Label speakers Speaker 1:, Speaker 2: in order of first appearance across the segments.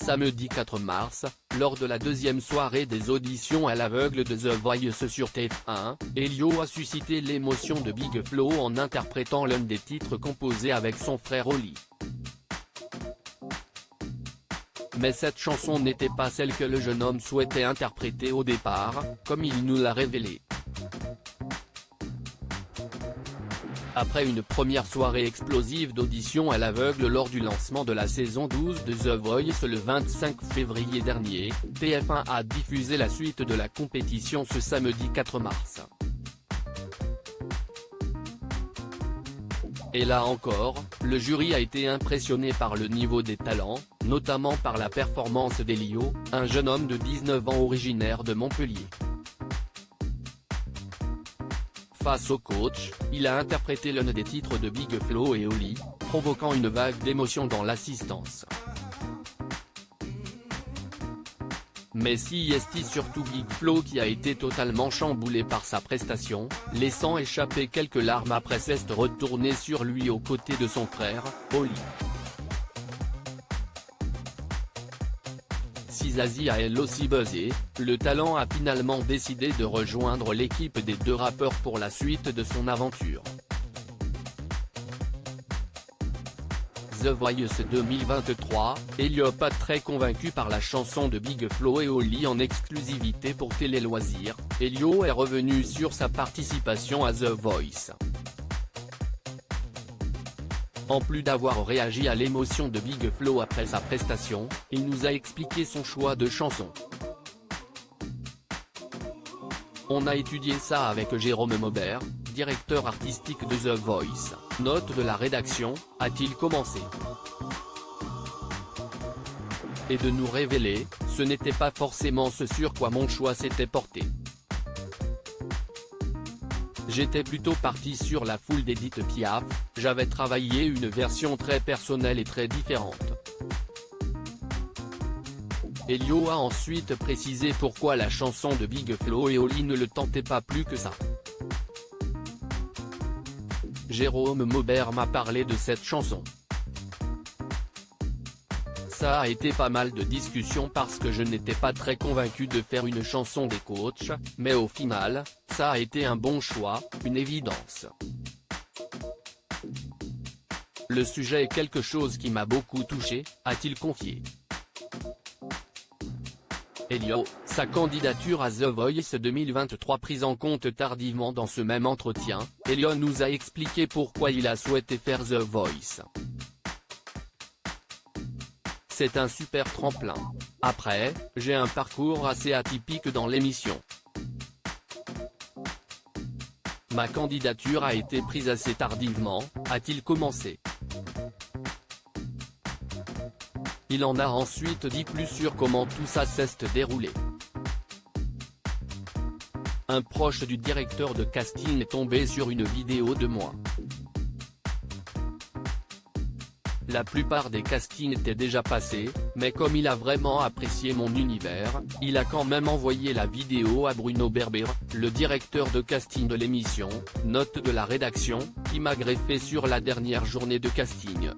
Speaker 1: Samedi 4 mars, lors de la deuxième soirée des auditions à l'aveugle de The Voice sur TF1, Elio a suscité l'émotion de Big Flo en interprétant l'un des titres composés avec son frère Oli. Mais cette chanson n'était pas celle que le jeune homme souhaitait interpréter au départ, comme il nous l'a révélé. Après une première soirée explosive d'audition à l'aveugle lors du lancement de la saison 12 de The Voice le 25 février dernier, TF1 a diffusé la suite de la compétition ce samedi 4 mars. Et là encore, le jury a été impressionné par le niveau des talents, notamment par la performance d'Elio, un jeune homme de 19 ans originaire de Montpellier. Face au coach, il a interprété l'un des titres de Big Flo et Oli, provoquant une vague d'émotion dans l'assistance. Mais si est surtout Big Flo qui a été totalement chamboulé par sa prestation, laissant échapper quelques larmes après s'être retourné sur lui aux côtés de son frère, Oli. Si Zazie a elle aussi buzzé, le talent a finalement décidé de rejoindre l'équipe des deux rappeurs pour la suite de son aventure. The Voice 2023, Elio pas très convaincu par la chanson de Big Flo et Oli en exclusivité pour Télé Loisirs, Elio est revenu sur sa participation à The Voice. En plus d'avoir réagi à l'émotion de Big Flo après sa prestation, il nous a expliqué son choix de chanson. On a étudié ça avec Jérôme Maubert, directeur artistique de The Voice, note de la rédaction, a-t-il commencé. Et de nous révéler, ce n'était pas forcément ce sur quoi mon choix s'était porté. J'étais plutôt parti sur la foule d'Edith Piaf, j'avais travaillé une version très personnelle et très différente. Elio a ensuite précisé pourquoi la chanson de Big Flo et Oli ne le tentait pas plus que ça. Jérôme Maubert m'a parlé de cette chanson. Ça a été pas mal de discussions parce que je n'étais pas très convaincu de faire une chanson des coachs, mais au final, ça a été un bon choix, une évidence. Le sujet est quelque chose qui m'a beaucoup touché, a-t-il confié. Elio, sa candidature à The Voice 2023 prise en compte tardivement dans ce même entretien, Elio nous a expliqué pourquoi il a souhaité faire The Voice. C'est un super tremplin. Après, j'ai un parcours assez atypique dans l'émission. Ma candidature a été prise assez tardivement, a-t-il commencé. Il en a ensuite dit plus sur comment tout ça s'est déroulé. Un proche du directeur de casting est tombé sur une vidéo de moi. La plupart des castings étaient déjà passés, mais comme il a vraiment apprécié mon univers, il a quand même envoyé la vidéo à Bruno Berber, le directeur de casting de l'émission, note de la rédaction, qui m'a greffé sur la dernière journée de casting.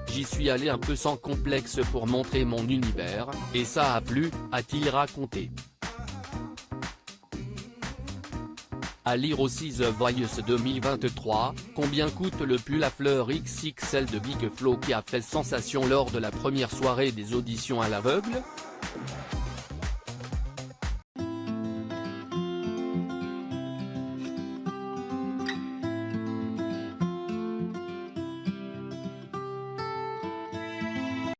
Speaker 1: J'y suis allé un peu sans complexe pour montrer mon univers, et ça a plu, a-t-il raconté. À lire aussi The Voice 2023, combien coûte le pull à fleurs XXL de Big Flo qui a fait sensation lors de la première soirée des auditions à l'aveugle ?